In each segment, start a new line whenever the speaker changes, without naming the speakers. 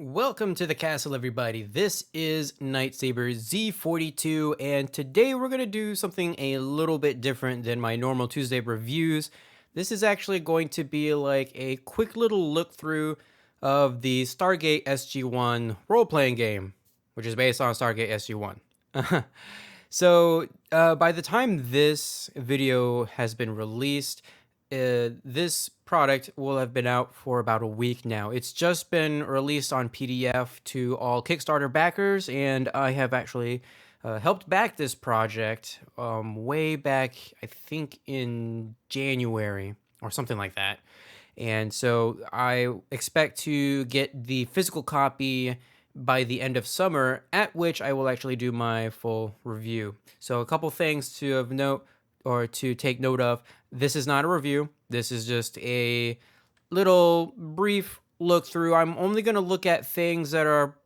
Welcome to the castle, everybody. This is Nightsaber Z42, and today we're going to do something a little bit different than my normal Tuesday reviews. This is actually going to be like a quick little look through of the Stargate SG-1 role-playing game, which is based on Stargate SG-1. So by the time this video has been released, this product will have been out for about a week now. It's just been released on PDF to all Kickstarter backers, and I have actually helped back this project way back, I think in January or something like that. And so I expect to get the physical copy by the end of summer, at which I will actually do my full review. So a couple things to have note or to take note of. This is not a review. This is just a little brief look through. I'm only going to look at things that are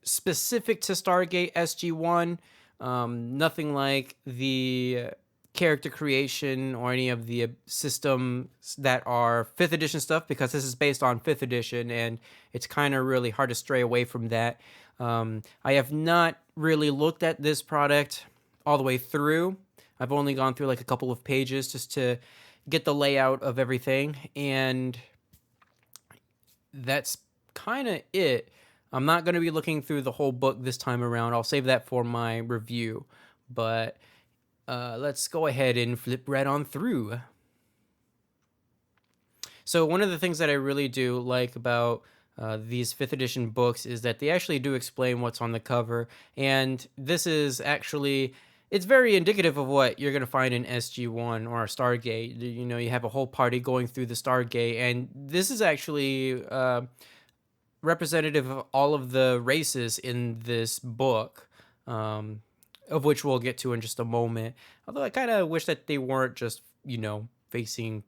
specific to Stargate SG-1. Nothing like the character creation or any of the systems that are 5th edition stuff, because this is based on 5th edition and it's kind of really hard to stray away from that. I have not really looked at this product all the way through. I've only gone through like a couple of pages just to get the layout of everything, and that's kind of it. I'm not going to be looking through the whole book this time around. I'll save that for my review, but let's go ahead and flip right on through. So one of the things that I really do like about these 5th edition books is that they actually do explain what's on the cover, and this is actually, it's very indicative of what you're going to find in SG-1 or Stargate. You know, you have a whole party going through the Stargate, and this is actually representative of all of the races in this book, of which we'll get to in just a moment. Although I kind of wish that they weren't just, you know, facing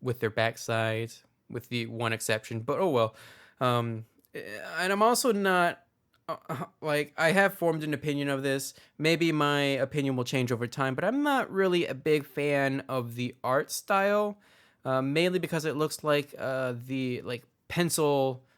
with their backsides, with the one exception, but oh well. And I'm also not like, I have formed an opinion of this. Maybe my opinion will change over time, but I'm not really a big fan of the art style, mainly because it looks like the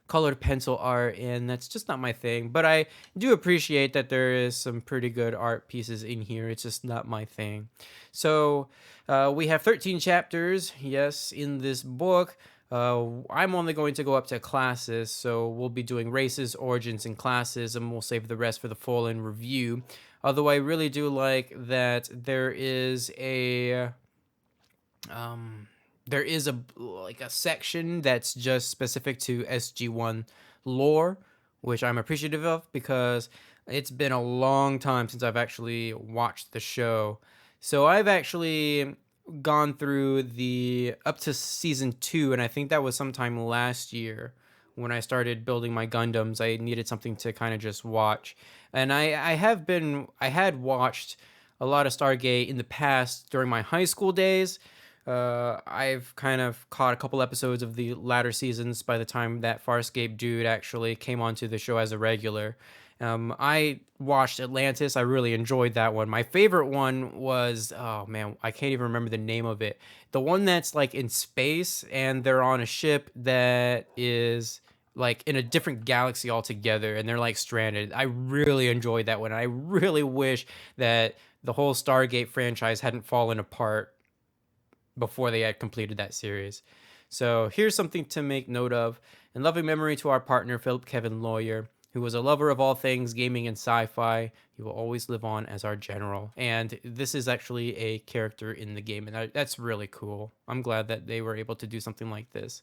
colored pencil art, and that's just not my thing. But I do appreciate that there is some pretty good art pieces in here. It's just not my thing. So we have 13 chapters, yes, in this book. I'm only going to go up to classes, so we'll be doing races, origins, and classes, and we'll save the rest for the full-in review. Although I really do like that there is a like a section that's just specific to SG-1 lore, which I'm appreciative of, because it's been a long time since I've actually watched the show. So I've actually gone through the up to season 2, and I think that was sometime last year when I started building my Gundams. I needed something to kind of just watch, and I had watched a lot of Stargate in the past during my high school days. I've kind of caught a couple episodes of the latter seasons by the time that Farscape dude actually came onto the show as a regular. I watched Atlantis. I really enjoyed that one. My favorite one was, oh man, I can't even remember the name of it. The one that's like in space and they're on a ship that is like in a different galaxy altogether, and they're like stranded. I really enjoyed that one. I really wish that the whole Stargate franchise hadn't fallen apart before they had completed that series. So here's something to make note of. In loving memory to our partner, Philip Kevin Lawyer, who was a lover of all things gaming and sci-fi. He will always live on as our general. And this is actually a character in the game, and that's really cool. I'm glad that they were able to do something like this.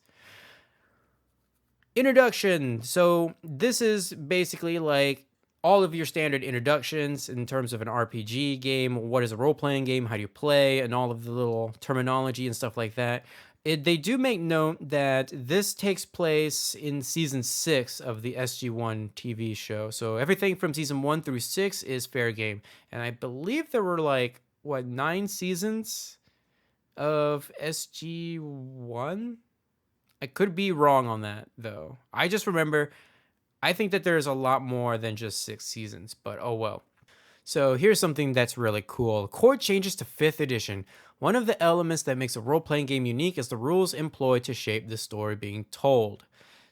Introduction. So this is basically like all of your standard introductions in terms of an RPG game. What is a role-playing game? How do you play? And all of the little terminology and stuff like that. They do make note that this takes place in season 6 of the SG-1 TV show. So everything from season 1 through 6 is fair game. And I believe there were like, 9 seasons of SG-1? I could be wrong on that, though. I just remember, I think that there's a lot more than just 6 seasons, but oh well. So here's something that's really cool. Core changes to 5th edition. One of the elements that makes a role-playing game unique is the rules employed to shape the story being told.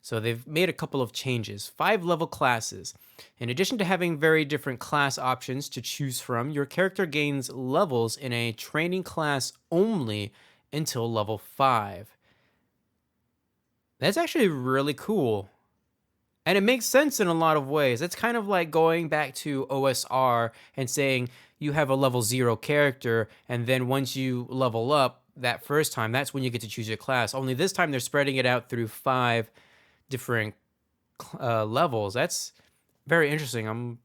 So they've made a couple of changes. 5 level classes. In addition to having very different class options to choose from, your character gains levels in a training class only until level 5. That's actually really cool. And it makes sense in a lot of ways. It's kind of like going back to OSR and saying you have a level 0 character, and then once you level up that first time, that's when you get to choose your class. Only this time they're spreading it out through 5 different levels. That's very interesting. I'm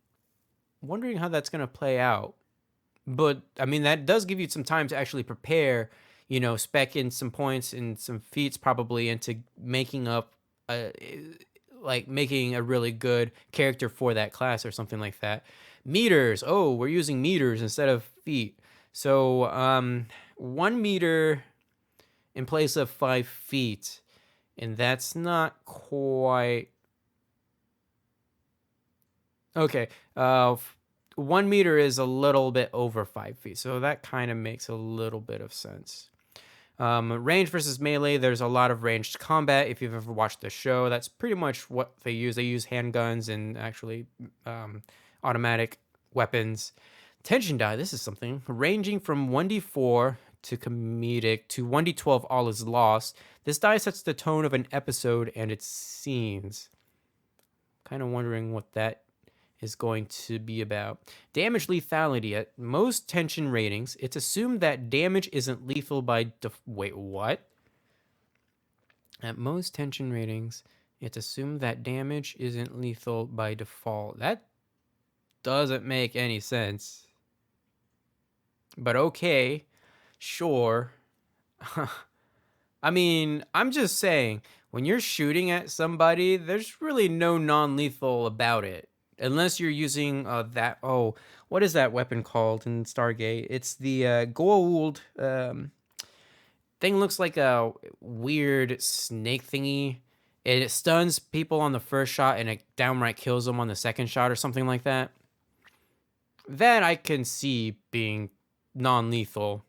wondering how that's going to play out. But I mean, that does give you some time to actually prepare, spec in some points and some feats probably into making up making a really good character for that class or something like that. Meters. Oh, we're using meters instead of feet. So 1 meter in place of 5 feet. And that's not quite... Okay. 1 meter is a little bit over 5 feet. So that kind of makes a little bit of sense. Range versus melee, there's a lot of ranged combat. If you've ever watched the show, that's pretty much what they use. They use handguns and actually automatic weapons. Tension die, this is something. Ranging from 1d4 to comedic to 1d12, all is lost. This die sets the tone of an episode and its scenes. Kind of wondering what that is going to be about. Damage lethality. At most tension ratings, it's assumed that damage isn't lethal by wait, what? At most tension ratings, it's assumed that damage isn't lethal by default. That doesn't make any sense. But okay, sure. I mean, I'm just saying, when you're shooting at somebody, there's really no non-lethal about it. Unless you're using what is that weapon called in Stargate? It's the gold thing. Looks like a weird snake thingy. It stuns people on the first shot and it downright kills them on the second shot or something like that. That I can see being non-lethal.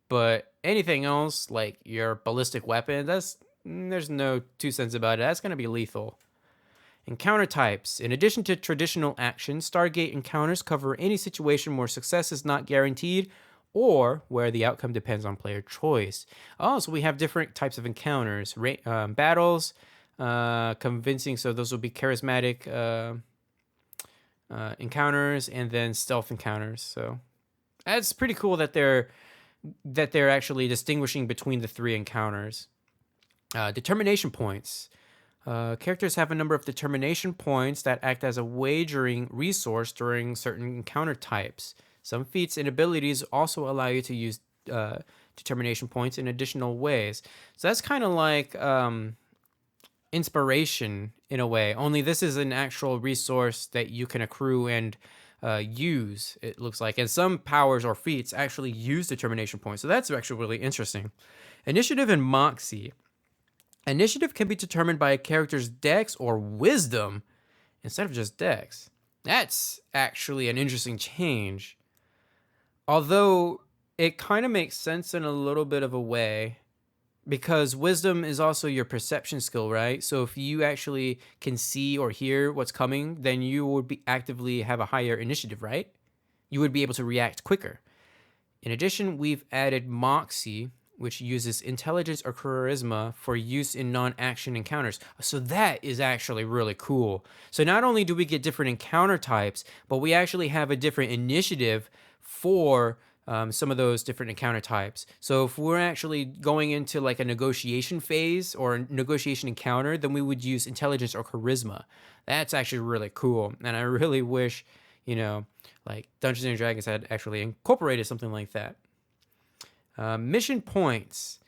But anything else, like your ballistic weapon, there's no 2 cents about it. That's going to be lethal. Encounter types. In addition to traditional actions, Stargate encounters cover any situation where success is not guaranteed or where the outcome depends on player choice. Oh, so we have different types of encounters. Battles, convincing, so those will be charismatic encounters, and then stealth encounters. So that's pretty cool that they're actually distinguishing between the 3 encounters. Determination points. Characters have a number of determination points that act as a wagering resource during certain encounter types. Some feats and abilities also allow you to use determination points in additional ways. So that's kind of like inspiration in a way, only this is an actual resource that you can accrue and use, it looks like. And some powers or feats actually use determination points. So that's actually really interesting. Initiative and Moxie. Initiative can be determined by a character's dex or wisdom instead of just dex. That's actually an interesting change. Although it kind of makes sense in a little bit of a way, because wisdom is also your perception skill, right? So if you actually can see or hear what's coming, then you would be actively have a higher initiative, right? You would be able to react quicker. In addition, we've added Moxie, which uses intelligence or charisma for use in non-action encounters. So that is actually really cool. So not only do we get different encounter types, but we actually have a different initiative for some of those different encounter types. So if we're actually going into like a negotiation phase or a negotiation encounter, then we would use intelligence or charisma. That's actually really cool. And I really wish, like Dungeons and Dragons had actually incorporated something like that. Mission points.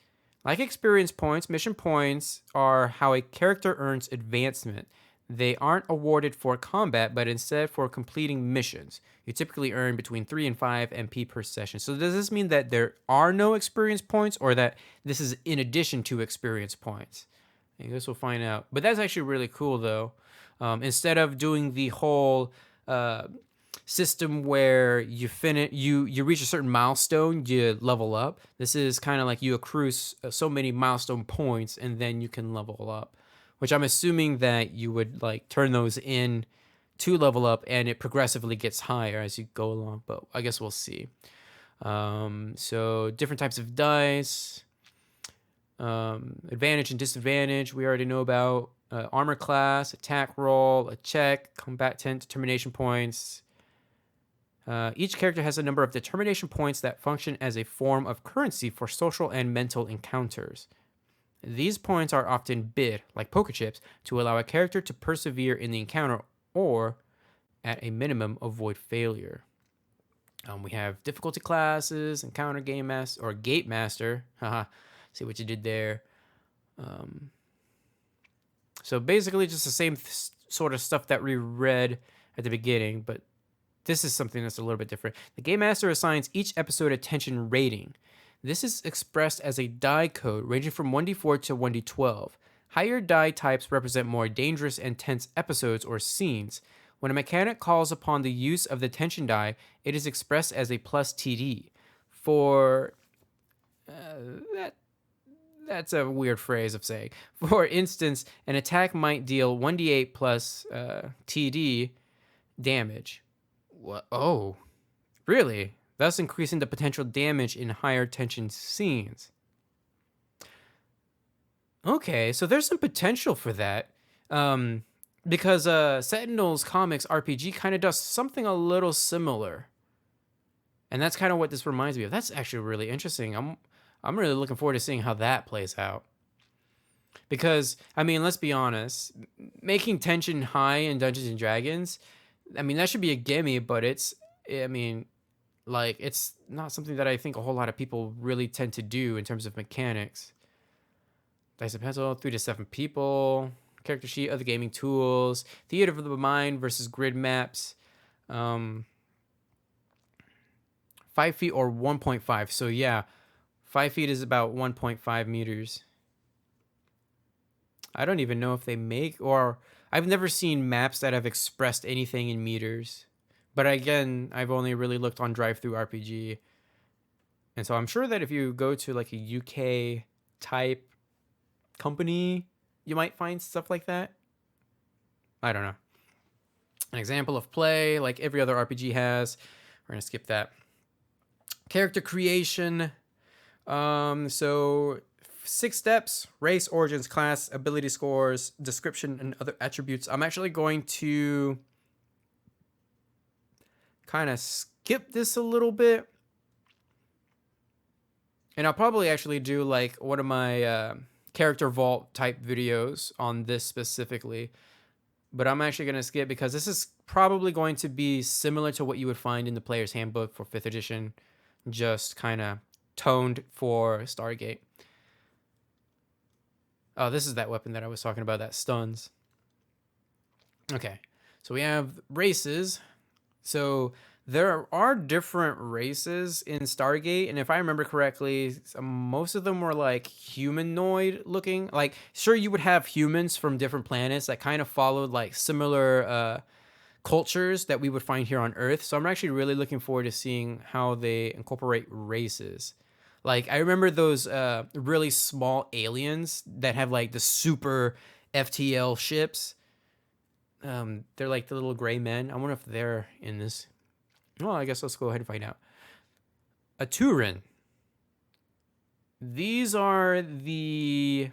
Like experience points, mission points are how a character earns advancement. They aren't awarded for combat, but instead for completing missions. You typically earn between 3 and 5 MP per session. So does this mean that there are no experience points, or that this is in addition to experience points? I guess we'll find out. But that's actually really cool, though. Instead of doing the whole system where you reach a certain milestone, you level up. This is kind of like you accrue so many milestone points, and then you can level up, which I'm assuming that you would like turn those in to level up, and it progressively gets higher as you go along. But I guess we'll see. So different types of dice, advantage and disadvantage. We already know about armor class, attack roll, a check, combatant determination points. Each character has a number of determination points that function as a form of currency for social and mental encounters. These points are often bid, like poker chips, to allow a character to persevere in the encounter or, at a minimum, avoid failure. We have difficulty classes, encounter game master, or gate master. Haha, see what you did there. So basically just the same sort of stuff that we read at the beginning, but this is something that's a little bit different. The Game Master assigns each episode a tension rating. This is expressed as a die code ranging from 1d4 to 1d12. Higher die types represent more dangerous and tense episodes or scenes. When a mechanic calls upon the use of the tension die, it is expressed as a plus TD. For that's a weird phrase of saying. For instance, an attack might deal 1d8 plus TD damage. What? Oh, really? Thus increasing the potential damage in higher tension scenes. Okay, so there's some potential for that. Because Sentinel's Comics RPG kind of does something a little similar. And that's kind of what this reminds me of. That's actually really interesting. I'm really looking forward to seeing how that plays out. Because, I mean, let's be honest, making tension high in Dungeons and Dragons, I mean, that should be a gimme, but it's not something that I think a whole lot of people really tend to do in terms of mechanics. Dice and pencil, 3 to 7 people, character sheet, other gaming tools, theater of the mind versus grid maps, 5 feet or 1.5. So yeah, 5 feet is about 1.5 meters. I don't even know if they make, or I've never seen maps that have expressed anything in meters. But again, I've only really looked on Drive-Thru RPG. And so I'm sure that if you go to like a UK type company, you might find stuff like that. I don't know. An example of play, like every other RPG has. We're going to skip that. Character creation. So 6 steps: race, origins, class, ability scores, description, and other attributes. I'm actually going to kind of skip this a little bit. And I'll probably actually do like one of my character vault type videos on this specifically. But I'm actually going to skip because this is probably going to be similar to what you would find in the Player's Handbook for 5th edition. Just kind of toned for Stargate. Oh, this is that weapon that I was talking about that stuns. Okay, so we have races. So there are different races in Stargate, and if I remember correctly, most of them were like humanoid looking. Like, sure, you would have humans from different planets that kind of followed like similar cultures that we would find here on Earth. So I'm actually really looking forward to seeing how they incorporate races. Like, I remember those really small aliens that have like the super FTL ships. They're like the little gray men. I wonder if they're in this. Well, I guess let's go ahead and find out. Aturan. These are the...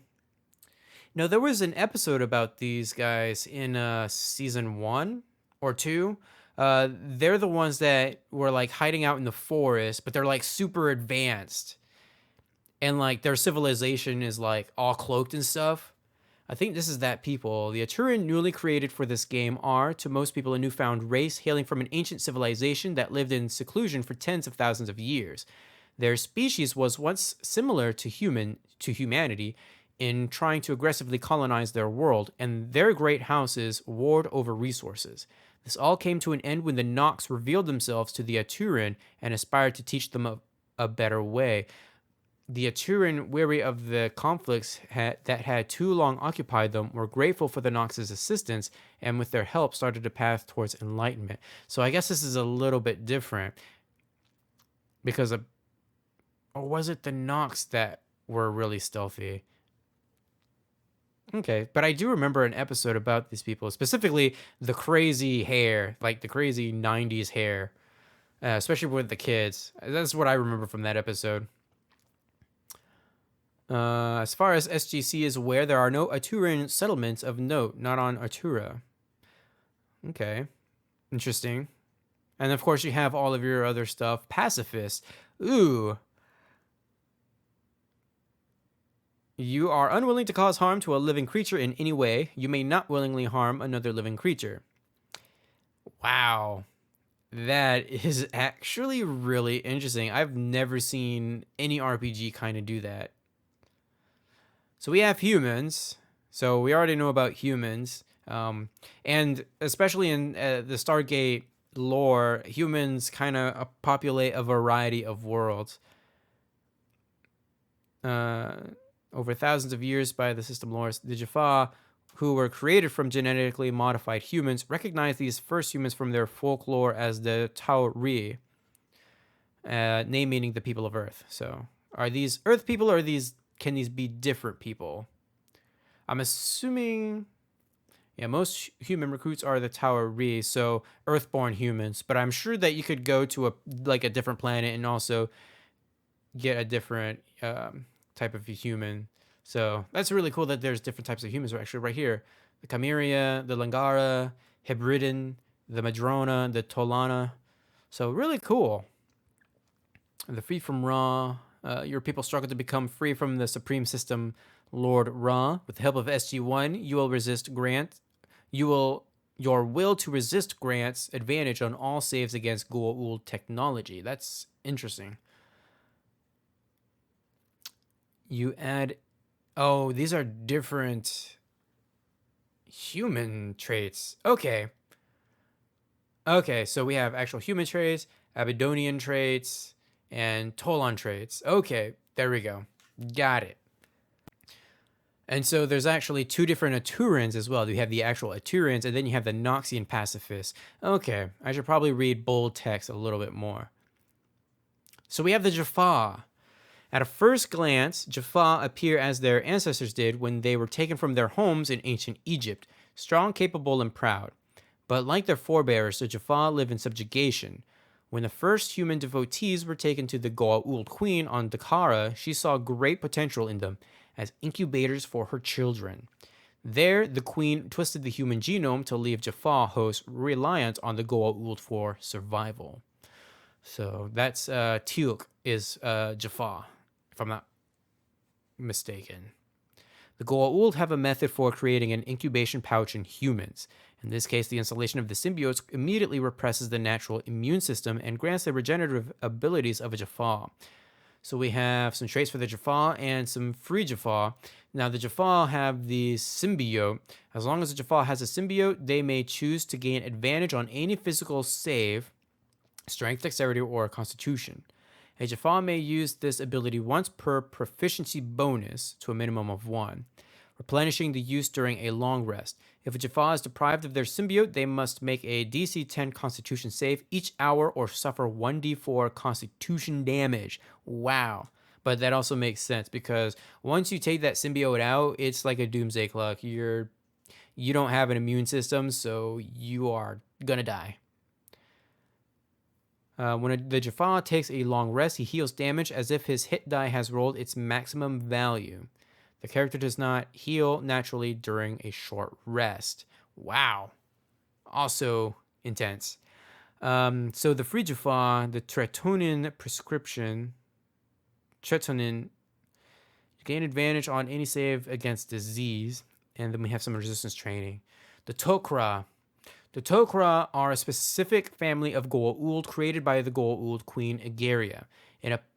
No, there was an episode about these guys in season 1 or 2. They're the ones that were like hiding out in the forest, but they're like super advanced. And like their civilization is like all cloaked and stuff. I think this is that people. The Aturan newly created for this game are, to most people, a newfound race hailing from an ancient civilization that lived in seclusion for tens of thousands of years. Their species was once similar to humanity in trying to aggressively colonize their world, and their great houses warred over resources. This all came to an end when the Nox revealed themselves to the Aturan and aspired to teach them a better way. The Aturan, weary of the conflicts that had too long occupied them, were grateful for the Nox's assistance, and with their help started a path towards enlightenment. So I guess this is a little bit different, because or was it the Nox that were really stealthy? Okay, but I do remember an episode about these people, specifically the crazy hair, like the crazy 90s hair, especially with the kids. That's what I remember from that episode. As far as SGC is aware, there are no Aturan settlements of note, not on Atura. Okay, interesting. And of course, you have all of your other stuff. Pacifist. Ooh. You are unwilling to cause harm to a living creature in any way. You may not willingly harm another living creature. Wow. That is actually really interesting. I've never seen any RPG kind of do that. So we have humans. So we already know about humans. And especially in the Stargate lore, humans kind of populate a variety of worlds. Over thousands of years by the system lore, the Jaffa, who were created from genetically modified humans, recognize these first humans from their folklore as the Tauri, name meaning the people of Earth. So, are these Earth people, or can these be different people? I'm assuming, yeah, most human recruits are the Tauri, so Earthborn humans. But I'm sure that you could go to a different planet and also get a different type of human. So that's really cool that there's different types of humans actually right here. The Chimera, the Langara, Hebridean, the Madrona, the Tolana. So really cool. The free from Ra. Your people struggle to become free from the supreme system, Lord Ra. With the help of SG-1, you will resist grant. Your will to resist grants advantage on all saves against Goa'uld technology. That's interesting. You add, oh, these are different human traits. Okay. Okay, so we have actual human traits, Abydonian traits, and Tolan traits. Okay, there we go. Got it. And so there's actually two different Aturans as well. You have the actual Aturans, and then you have the Noxian pacifists. Okay, I should probably read bold text a little bit more. So we have the Jaffa. At a first glance, Jaffa appear as their ancestors did when they were taken from their homes in ancient Egypt, strong, capable, and proud. But like their forebears, the Jaffa live in subjugation. When the first human devotees were taken to the Goa'uld queen on Dakara, she saw great potential in them as incubators for her children. There, the queen twisted the human genome to leave Jaffa hosts reliant on the Goa'uld for survival. So that's Teal'c is Jaffa, if I'm not mistaken. The Goa'uld have a method for creating an incubation pouch in humans. In this case, the installation of the symbiotes immediately represses the natural immune system and grants the regenerative abilities of a Jaffa. So we have some traits for the Jaffa and some free Jaffa. Now the Jaffa have the symbiote. As long as the Jaffa has a symbiote, they may choose to gain advantage on any physical save, strength, dexterity, or constitution. A Jaffa may use this ability once per proficiency bonus to a minimum of 1, replenishing the use during a long rest. If a Jaffa is deprived of their symbiote, they must make a DC 10 Constitution save each hour or suffer 1d4 Constitution damage. Wow. But that also makes sense because once you take that symbiote out, it's like a doomsday clock. You don't have an immune system, so you are gonna die. When the Jaffa takes a long rest, he heals damage as if his hit die has rolled its maximum value. The character does not heal naturally during a short rest. Wow. Also intense. So the free Jaffa, the Tretonin prescription, Tretonin, you gain advantage on any save against disease. And then we have some resistance training. The Tok'ra. The Tok'ra are a specific family of Goa'uld created by the Goa'uld queen Egeria.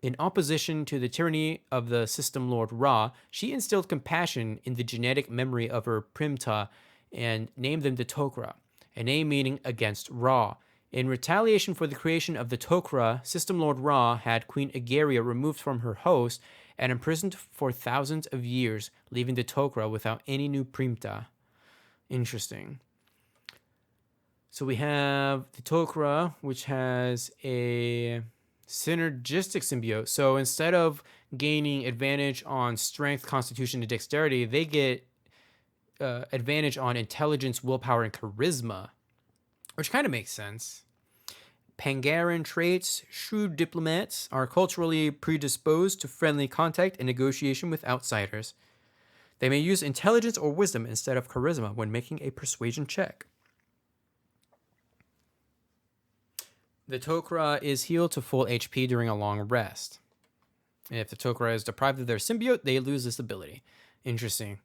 In opposition to the tyranny of the system lord Ra, she instilled compassion in the genetic memory of her Primta and named them the Tok'ra, a name meaning against Ra. In retaliation for the creation of the Tok'ra, system lord Ra had Queen Egeria removed from her host and imprisoned for thousands of years, leaving the Tok'ra without any new Primta. Interesting. So we have the Tok'ra, which has a synergistic symbiote. So instead of gaining advantage on strength, constitution, and dexterity, they get advantage on intelligence, willpower, and charisma, which kind of makes sense. Pangarian traits, shrewd diplomats, are culturally predisposed to friendly contact and negotiation with outsiders. They may use intelligence or wisdom instead of charisma when making a persuasion check. The Tok'ra is healed to full HP during a long rest. If the Tok'ra is deprived of their symbiote, they lose this ability. Interesting.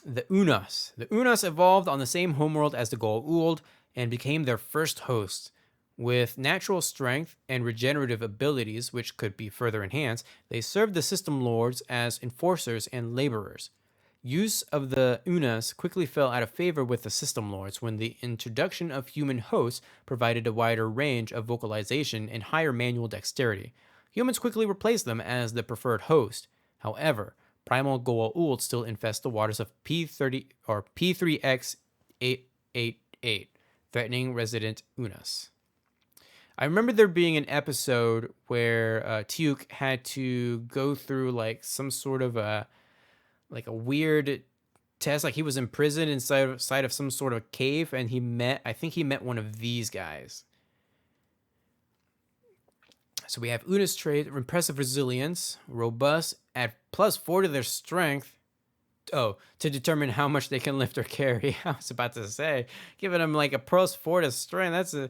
The Unas. The Unas evolved on the same homeworld as the Goa'uld and became their first host. With natural strength and regenerative abilities, which could be further enhanced, they served the system lords as enforcers and laborers. Use of the Unas quickly fell out of favor with the system lords when the introduction of human hosts provided a wider range of vocalization and higher manual dexterity. Humans quickly replaced them as the preferred host. However, primal Goa'uld still infest the waters of P30 or P3X888, threatening resident Unas. I remember there being an episode where Teuk had to go through like some sort of a weird test, like he was imprisoned inside of some sort of cave, and he met one of these guys. So we have Una's trait, impressive resilience, robust, at +4 to their strength. Oh, to determine how much they can lift or carry. I was about to say, giving them like a +4 to strength.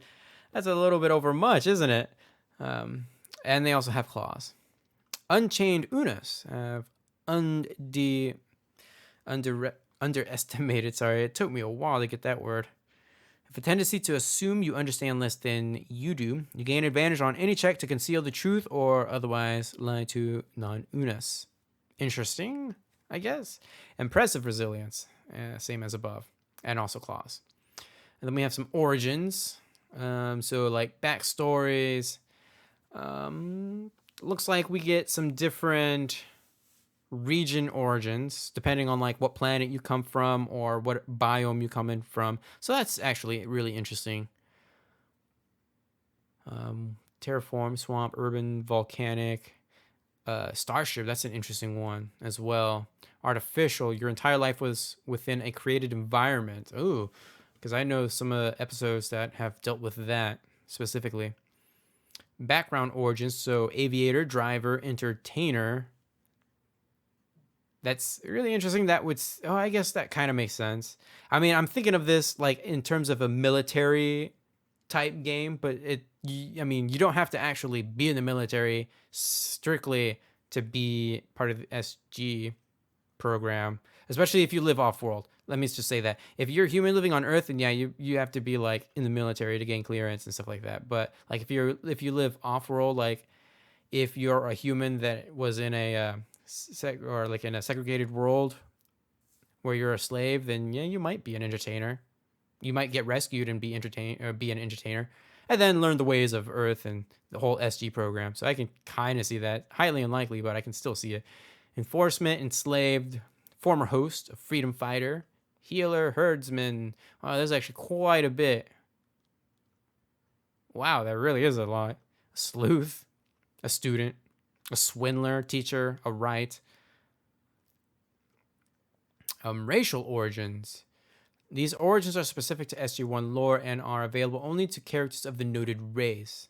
That's a little bit over much, isn't it? And they also have claws. Unchained Unas have underestimated. Sorry, it took me a while to get that word. Have a tendency to assume you understand less than you do. You gain advantage on any check to conceal the truth or otherwise lie to non-Unas. Interesting, I guess. Impressive resilience, same as above, and also claws. And then we have some origins. So like backstories. Looks like we get some different region origins depending on like what planet you come from or what biome you come in from. So that's actually really interesting. Terraform, swamp, urban, volcanic, starship. That's an interesting one as well. Artificial. Your entire life was within a created environment. Ooh. Because I know some episodes that have dealt with that specifically. Background origins, so aviator, driver, entertainer. That's really interesting. I guess that kind of makes sense. I mean, I'm thinking of this like in terms of a military type game, but you don't have to actually be in the military strictly to be part of the SG program, especially if you live off-world. Let me just say that if you're a human living on Earth, then yeah, you have to be like in the military to gain clearance and stuff like that. But like if you live off-world, like if you're a human that was in a in a segregated world where you're a slave, then yeah, you might be an entertainer. You might get rescued and be an entertainer, and then learn the ways of Earth and the whole SG program. So I can kind of see that. Highly unlikely, but I can still see it. Enforcement, enslaved, former host, a freedom fighter, healer, herdsman. Wow, there's actually quite a bit. Wow, that really is a lot. A sleuth, a student, a swindler, teacher, a right. Racial origins. These origins are specific to SG-1 lore and are available only to characters of the noted race.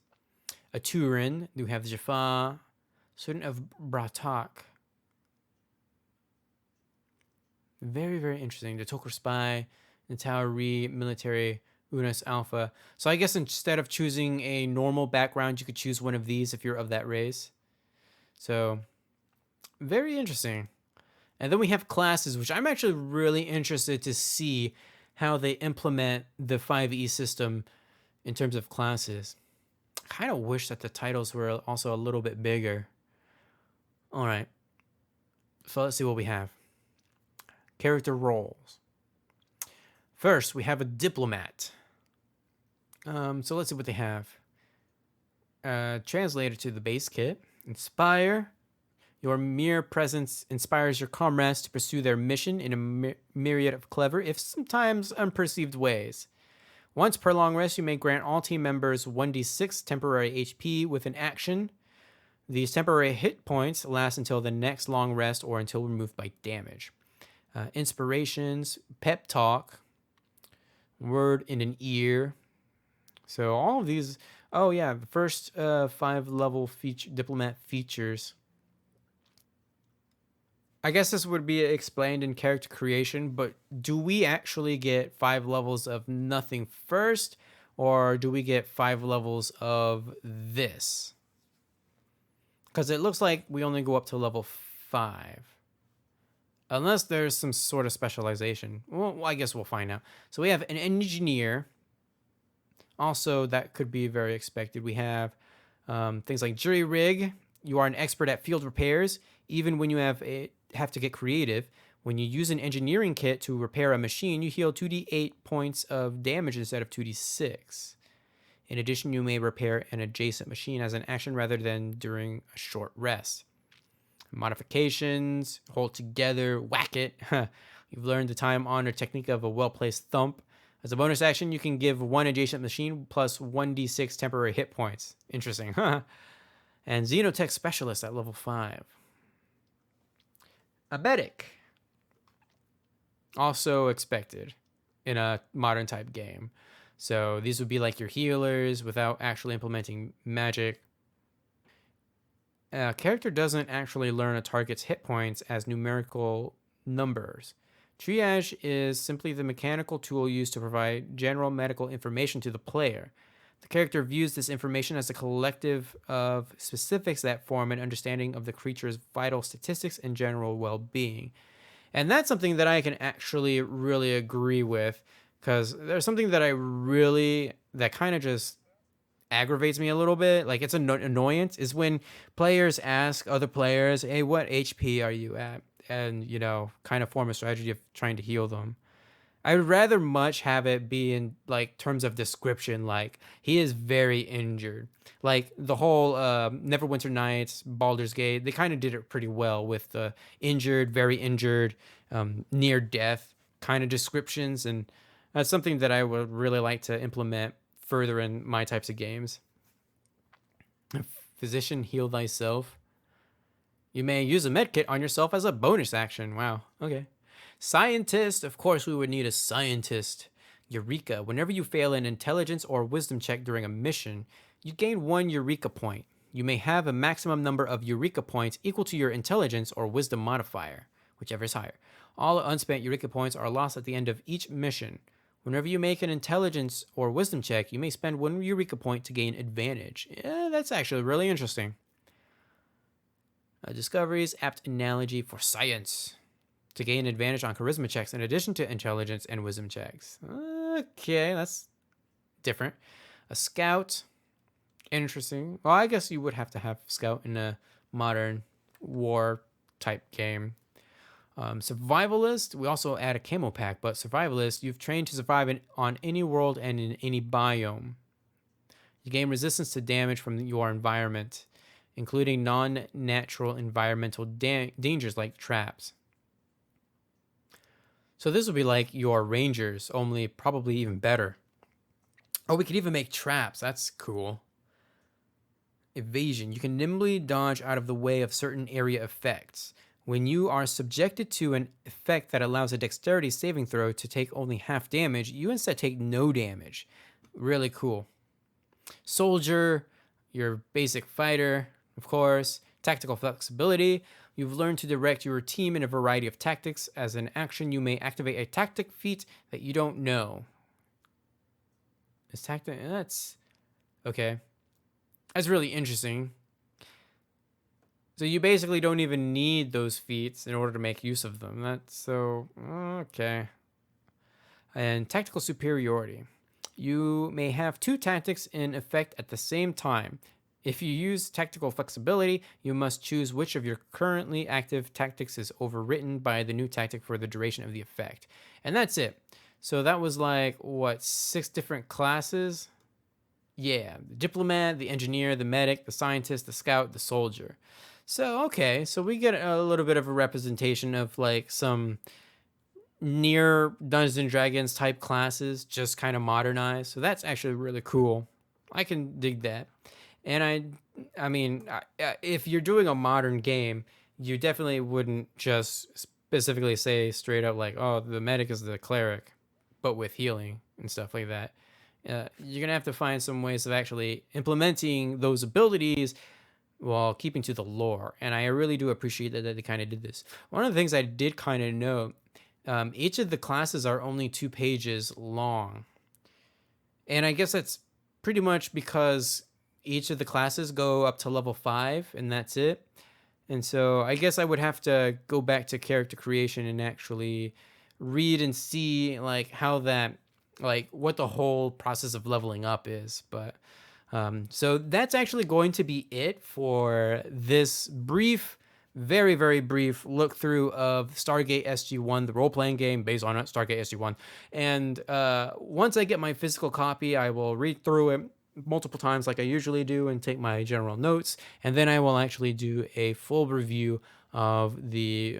A Turin, you have Jaffa, student of Bratak. Very, very interesting. The Tok'ra spy, the Tauri military, Unas Alpha. So I guess instead of choosing a normal background, you could choose one of these if you're of that race. So very interesting. And then we have classes, which I'm actually really interested to see how they implement the 5e system in terms of classes. I kind of wish that the titles were also a little bit bigger. All right. So let's see what we have. Character roles. First, we have a diplomat. So let's see what they have. Translated to the base kit. Inspire. Your mere presence inspires your comrades to pursue their mission in a myriad of clever, if sometimes unperceived ways. Once per long rest, you may grant all team members 1d6 temporary HP with an action. These temporary hit points last until the next long rest or until removed by damage. Inspirations, pep talk, word in an ear. So all of these. Oh yeah, the first 5 level feature diplomat features. I guess this would be explained in character creation, but do we actually get 5 levels of nothing first, or do we get 5 levels of this? Because it looks like we only go up to level 5. Unless there's some sort of specialization. Well, I guess we'll find out. So we have an engineer. Also, that could be very expected. We have things like jury rig. You are an expert at field repairs, even when you have to get creative. When you use an engineering kit to repair a machine, you heal 2d8 points of damage instead of 2d6. In addition, you may repair an adjacent machine as an action rather than during a short rest. Modifications, hold together, whack it. You've learned the time-honored technique of a well-placed thump. As a bonus action, you can give one adjacent machine plus 1d6 temporary hit points. Interesting. And Xenotech Specialist at level 5. A medic. Also expected in a modern type game. So these would be like your healers without actually implementing magic. A character doesn't actually learn a target's hit points as numerical numbers. Triage is simply the mechanical tool used to provide general medical information to the player. The character views this information as a collective of specifics that form an understanding of the creature's vital statistics and general well-being. And that's something that I can actually really agree with, because there's something that kind of just aggravates me a little bit, like it's an annoyance, is when players ask other players, hey, what HP are you at? And, kind of form a strategy of trying to heal them. I would rather much have it be in like terms of description, like he is very injured. Like the whole Neverwinter Nights, Baldur's Gate, they kind of did it pretty well with the injured, very injured, near death kind of descriptions, and that's something that I would really like to implement further in my types of games. Physician, heal thyself. You may use a medkit on yourself as a bonus action. Wow. Okay. Scientist. Of course, we would need a scientist. Eureka. Whenever you fail an intelligence or wisdom check during a mission, you gain 1 Eureka point. You may have a maximum number of Eureka points equal to your intelligence or wisdom modifier, whichever is higher. All unspent Eureka points are lost at the end of each mission. Whenever you make an intelligence or wisdom check, you may spend 1 Eureka point to gain advantage. Yeah, that's actually really interesting. Discoveries, apt analogy for science. To gain advantage on charisma checks in addition to intelligence and wisdom checks. Okay, that's different. A scout. Interesting. Well, I guess you would have to have scout in a modern war type game. Survivalist. We also add a camo pack, but survivalist, you've trained to survive on any world and in any biome. You gain resistance to damage from your environment, including non-natural environmental dangers like traps. So this would be like your rangers, only probably even better. Oh, we could even make traps. That's cool. Evasion. You can nimbly dodge out of the way of certain area effects. When you are subjected to an effect that allows a dexterity saving throw to take only half damage, you instead take no damage. Really cool. Soldier, your basic fighter, of course. Tactical flexibility. You've learned to direct your team in a variety of tactics. As an action, you may activate a tactic feat that you don't know. Is tactic? That's okay. That's really interesting. So you basically don't even need those feats in order to make use of them. That's so okay. And tactical superiority. You may have 2 tactics in effect at the same time. If you use tactical flexibility, you must choose which of your currently active tactics is overwritten by the new tactic for the duration of the effect. And that's it. So that was like, what, 6 different classes? Yeah, the diplomat, the engineer, the medic, the scientist, the scout, the soldier. So, okay, so we get a little bit of a representation of like some near Dungeons and Dragons type classes, just kind of modernized. So that's actually really cool. I can dig that. And I mean, if you're doing a modern game, you definitely wouldn't just specifically say straight up like, oh, the medic is the cleric, but with healing and stuff like that. You're gonna have to find some ways of actually implementing those abilities while keeping to the lore. And I really do appreciate that they kind of did this. One of the things I did kind of note, each of the classes are only 2 pages long. And I guess that's pretty much because each of the classes go up to level 5 and that's it. And so I guess I would have to go back to character creation and actually read and see like how that, like what the whole process of leveling up is. But so that's actually going to be it for this brief, very, very brief look through of Stargate SG-1, the role-playing game based on Stargate SG-1. And once I get my physical copy, I will read through it multiple times like I usually do and take my general notes. And then I will actually do a full review of the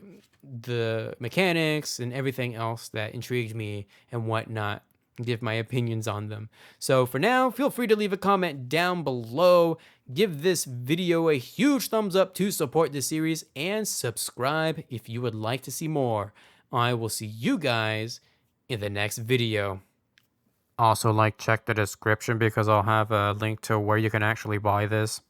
mechanics and everything else that intrigued me and whatnot, give my opinions on them. So for now, feel free to leave a comment down below, give this video a huge thumbs up to support the series, and subscribe if you would like to see more. I will see you guys in the next video. Also, check the description because I'll have a link to where you can actually buy this.